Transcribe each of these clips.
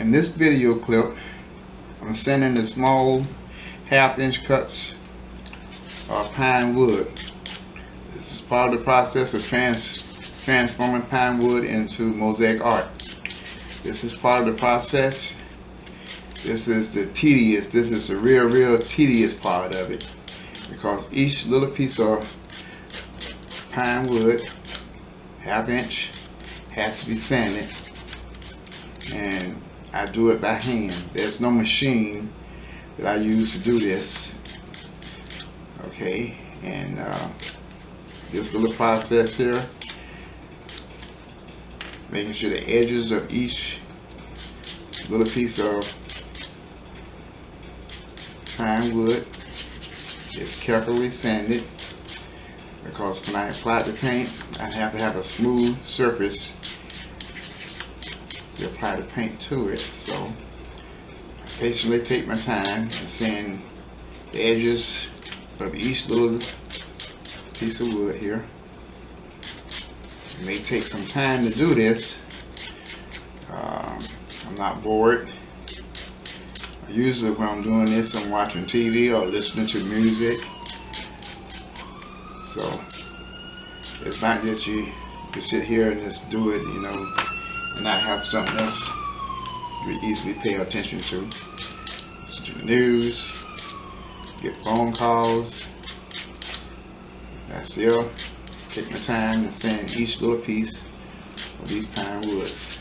In this video clip, I'm sanding the small half-inch cuts of pine wood. This is part of the process of transforming pine wood into mosaic art. This is part of the process. This is the real tedious part of it, because each little piece of pine wood, half-inch, has to be sanded, and I do it by hand. There's no machine that I use to do this. Okay, and this little process here, making sure the edges of each little piece of pine wood is carefully sanded, because when I apply the paint, I have to have a smooth surface to apply the paint to it. So I patiently take my time and sand the edges of each little piece of wood here. It may take some time to do this. I'm not bored. Usually when I'm doing this, I'm watching TV or listening to music. So it's not that you sit here and just do it, you know, and not have something else you easily pay attention to. Listen to the news, get phone calls. I still take my time and sand each little piece of these pine woods.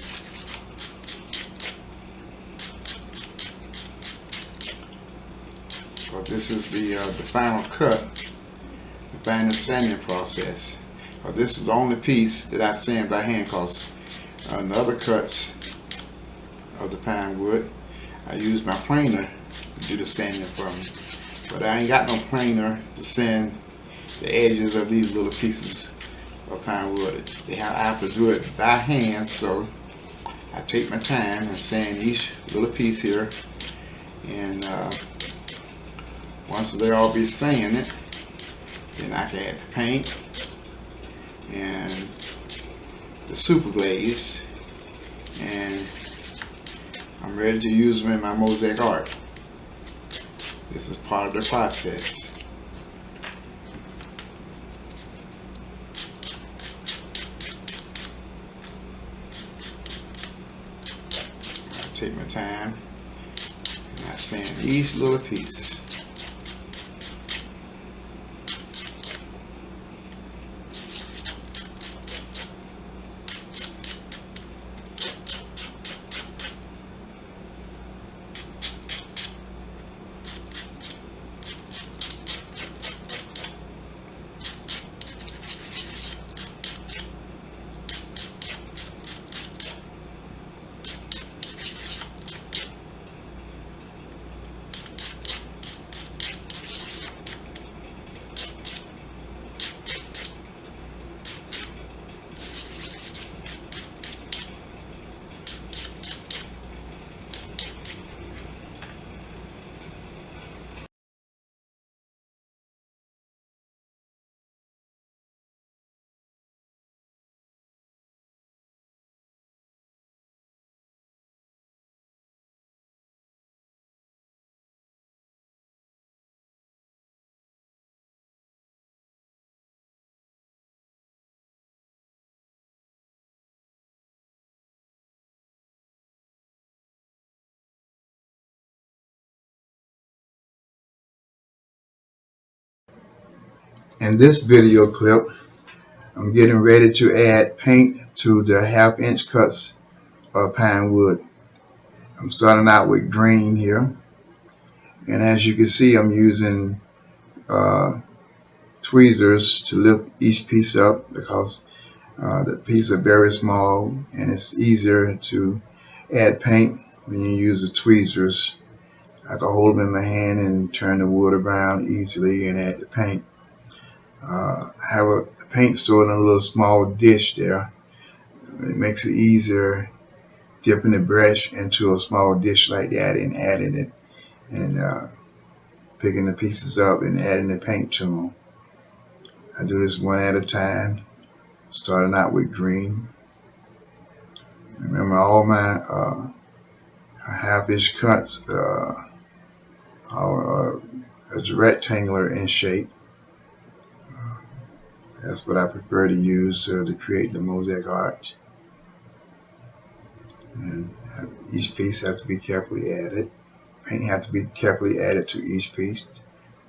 So this is the final cut, the final sanding process. This is the only piece that I sand by hand, because in the other cuts of the pine wood, I use my planer to do the sanding for me. But I ain't got no planer to sand the edges of these little pieces of pine wood. I have to do it by hand, so I take my time and sand each little piece here. And once they all be sanded, then I can add the paint and the super glaze, and I'm ready to use them in my mosaic art. This is part of the process. I take my time and I sand each little piece. In this video clip, I'm getting ready to add paint to the half-inch cuts of pine wood. I'm starting out with green here, and as you can see, I'm using tweezers to lift each piece up, because the pieces are very small, and it's easier to add paint when you use the tweezers. I can hold them in my hand and turn the wood around easily and add the paint. I have a paint stored in a little small dish there. It makes it easier dipping the brush into a small dish like that and adding it, and picking the pieces up and adding the paint to them. I do this one at a time, starting out with green. Remember, all my half-inch cuts are rectangular in shape. That's what I prefer to use to create the mosaic art. And each piece has to be carefully added. Paint has to be carefully added to each piece.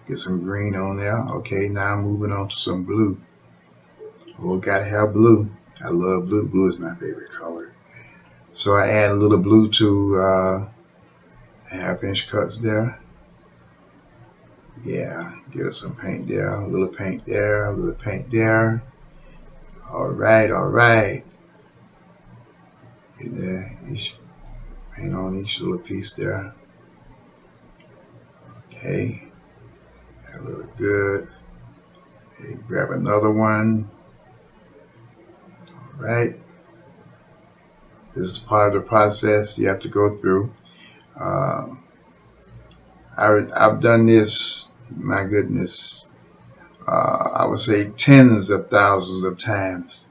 Get some green on there. Okay, now I'm moving on to some blue. Oh, gotta have blue. I love blue. Blue is my favorite color. So I add a little blue to half-inch cuts there. Yeah, get us some paint there. A little paint there. A little paint there. All right, all right. Get there. Each paint on each little piece there. Okay, that look good. Okay, grab another one. All right. This is part of the process you have to go through. I've done this, my goodness, I would say tens of thousands of times.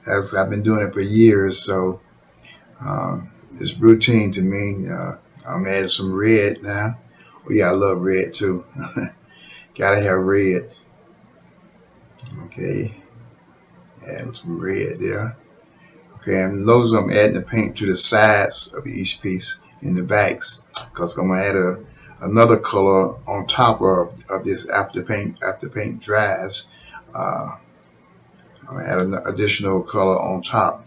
I've been doing it for years, so it's routine to me. I'm adding some red now. Oh yeah, I love red too. Gotta have red. Okay, add some red there. Okay, and those I'm adding the paint to the sides of each piece in the backs, because I'm gonna add another color on top of this after paint dries. I'm gonna add an additional color on top.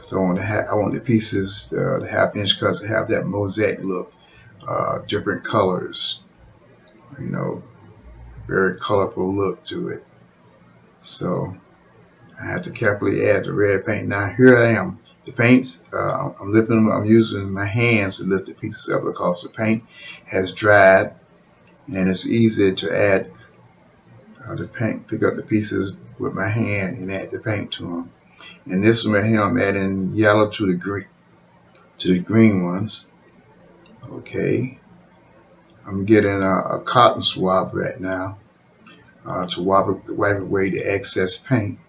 So I want the pieces, the half-inch cuts, to have that mosaic look, different colors, you know, very colorful look to it. So I have to carefully add the red paint. Now here I am. The paints, I'm using my hands to lift the pieces up because the paint has dried, and it's easy to add the paint, pick up the pieces with my hand and add the paint to them. And this one right here, I'm adding yellow to the green ones. Okay, I'm getting a cotton swab right now to wipe away the excess paint.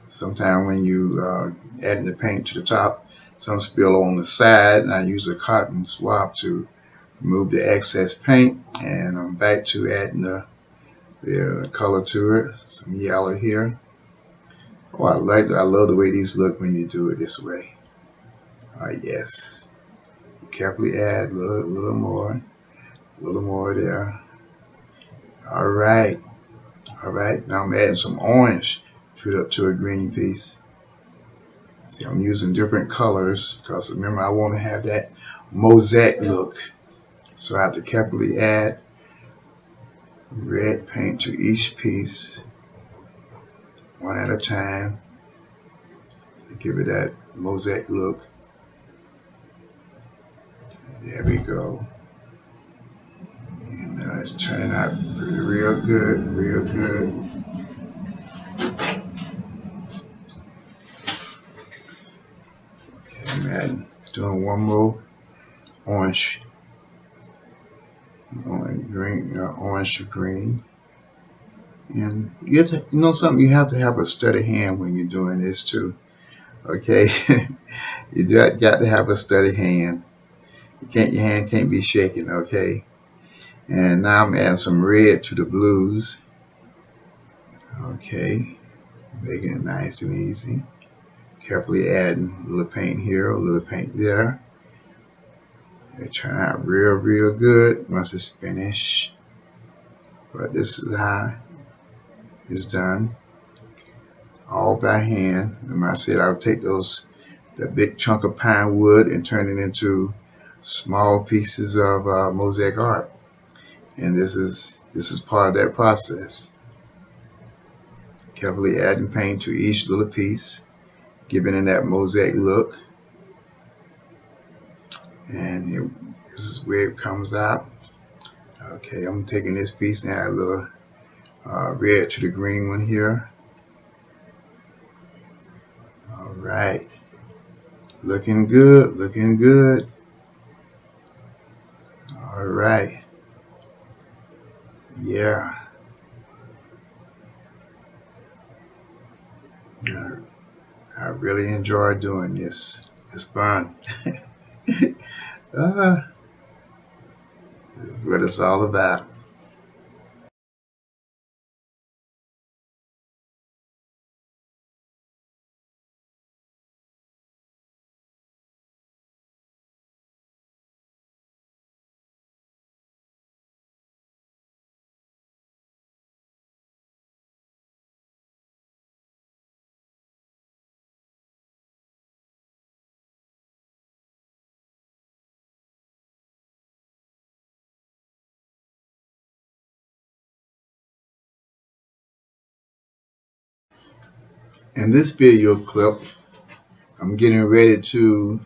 Sometimes when you add the paint to the top, some spill on the side, and I use a cotton swab to remove the excess paint. And I'm back to adding the color to it. Some yellow here. Oh, I love the way these look when you do it this way. Yes. Carefully add a little more there. All right. Now I'm adding some orange to a green piece. See, I'm using different colors because remember I want to have that mosaic look. So I have to carefully add red paint to each piece, one at a time, to give it that mosaic look. There we go. And it's turning out real good, real good. Okay, I'm doing one more orange to green. And you know something, you have to have a steady hand when you're doing this too. Okay, you got to have a steady hand. Your hand can't be shaking. Okay, and now I'm adding some red to the blues. Okay, making it nice and easy. Carefully adding a little paint here, a little paint there. It turn out real good once it's finished. But this is how it's done, all by hand. And I said I'll take that big chunk of pine wood and turn it into small pieces of mosaic art. And this is part of that process. Carefully adding paint to each little piece, giving it that mosaic look. And this is where it comes out. Okay, I'm taking this piece and add a little red to the green one here. All right, looking good, looking good. All right, yeah. I really enjoy doing this. It's fun. Ah, this is what it's all about. In this video clip, I'm getting ready to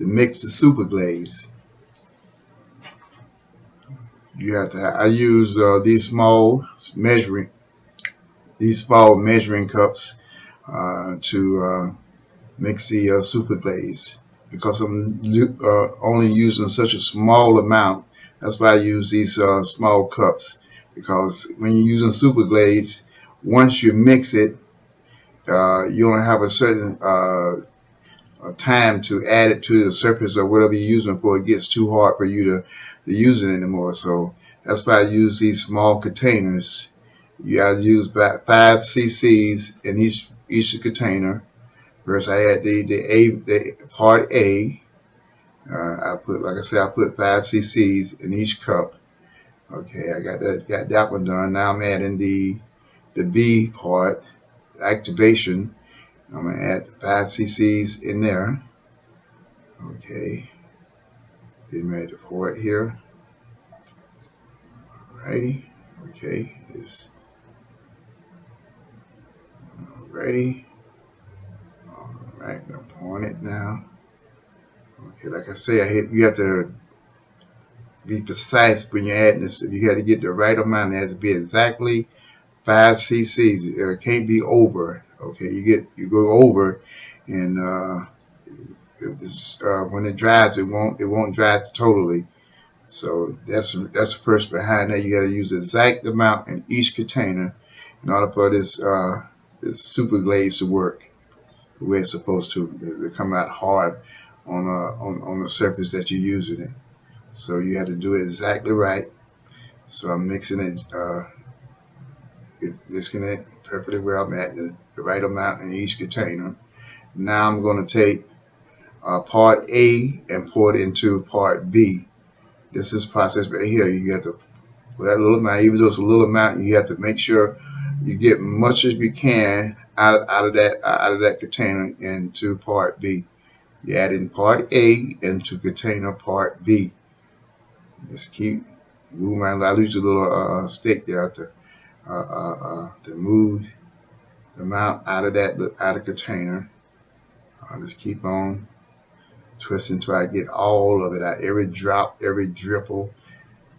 mix the super glaze. You have to. I use these small measuring cups to mix the super glaze because I'm only using such a small amount. That's why I use these small cups, because when you're using super glaze, once you mix it, you only have a certain time to add it to the surface or whatever you're using before it gets too hard for you to use it anymore. So that's why I use these small containers. You gotta use about 5 cc's in each container. First, I add the part A. I put, like I said, I put 5 cc's in each cup. Okay, I got that one done. Now I'm adding the B part, activation. I'm gonna add 5 cc's in there. Okay, getting ready to pour it here. Alrighty. Okay, it's ready. Alright, I'm pouring it now. Okay, like I say, you have to be precise when you're adding this. You got to get the right amount. It has to be exactly 5 cc's. It can't be over. Okay, you go over, and when it dries, it won't dry totally. So that's the first behind that. You got to use the exact amount in each container in order for this super glaze to work the way it's supposed to come out hard on the surface that you're using it. So you have to do it exactly right. So I'm mixing mixing it perfectly well. I'm adding the right amount in each container. Now I'm going to take part A and pour it into part B. This is process right here. You have to, for that little amount, even though it's a little amount, you have to make sure you get much as you can out of that container into part B. You add in part A into container part B. Just keep moving around. I use a little stick there to move the amount out of container. I'll just keep on twisting until I get all of it out. Every drop, every dribble,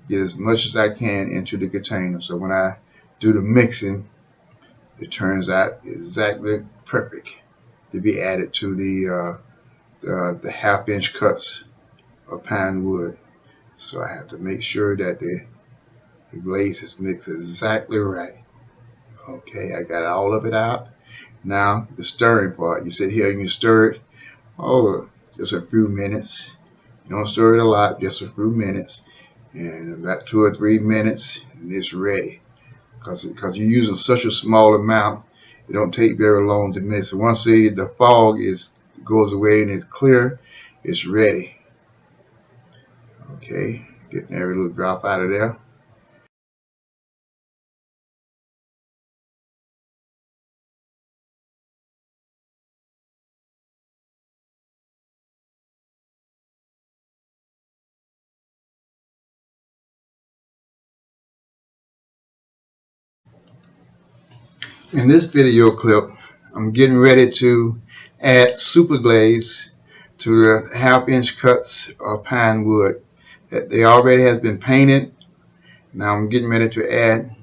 get as much as I can into the container. So when I do the mixing, it turns out exactly perfect to be added to the half-inch cuts of pine wood. So I have to make sure that the glaze is mixed exactly right. Okay, I got all of it out. Now the stirring part. You sit here and you stir it over just a few minutes. You don't stir it a lot, just a few minutes. And about 2 or 3 minutes, and it's ready. Because you're using such a small amount, it don't take very long to mix. Once the fog goes away and it's clear, it's ready. Okay, getting every little drop out of there. In this video clip, I'm getting ready to add super glaze to the half-inch cuts of pine wood. They already has been painted. Now I'm getting ready to add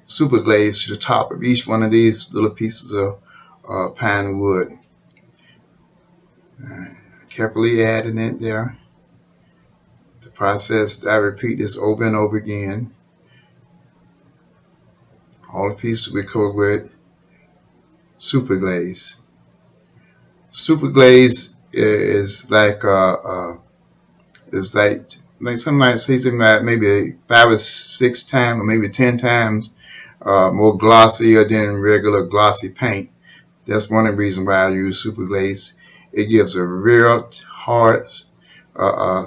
super glaze to the top of each one of these little pieces of pine wood. Carefully adding it there. The process, I repeat this over and over again. All the pieces we cover with super glaze. Super glaze is like It's like some might say something like maybe 5 or 6 times or maybe 10 times more glossier than regular glossy paint. That's one of the reasons why I use super glaze. It gives a real hard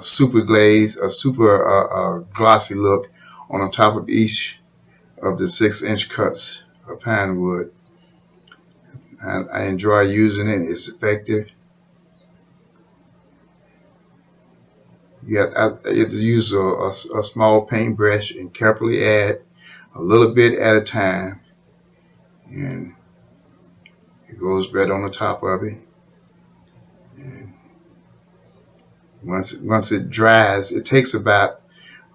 super glaze, a super glossy look on the top of each of the 6-inch cuts of pine wood. I enjoy using it. It's effective. You have to use a small paintbrush and carefully add a little bit at a time, and it goes right on the top of it. And once it dries, it takes about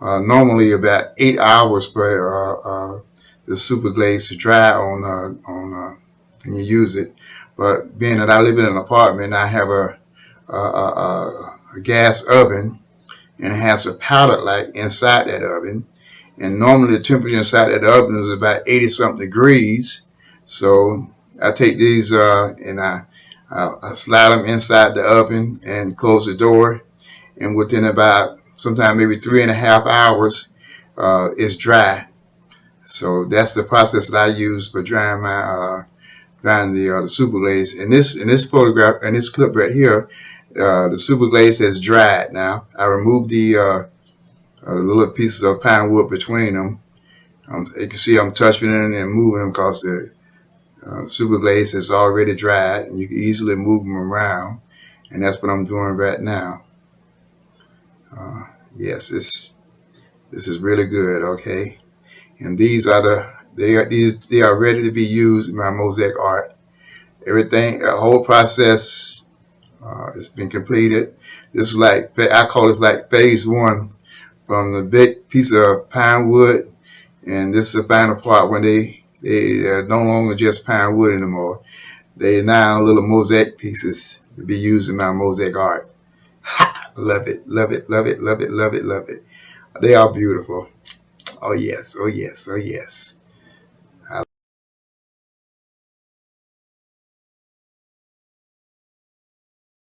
normally about 8 hours for the super glaze to dry on when you use it. But being that I live in an apartment, I have a gas oven, and it has a powder light inside that oven. And normally the temperature inside that oven is about 80 something degrees. So I take these and I slide them inside the oven and close the door. And within about sometime maybe 3.5 hours, it's dry. So that's the process that I use for drying the super glaze. In this photograph, in this clip right here, the super glaze has dried now. I removed the little pieces of pine wood between them. You can see I'm touching it and moving them because the super glaze has already dried, and you can easily move them around. And that's what I'm doing right now. Yes, this is really good. Okay, and these are they are ready to be used in my mosaic art. Everything, the whole process has been completed. This is like, I call this like phase 1 from the big piece of pine wood, and this is the final part when they are no longer just pine wood anymore. They are now little mosaic pieces to be used in my mosaic art. Ha! Love it, love it, love it, love it, love it, love it. They are beautiful. Oh yes, oh yes, oh yes.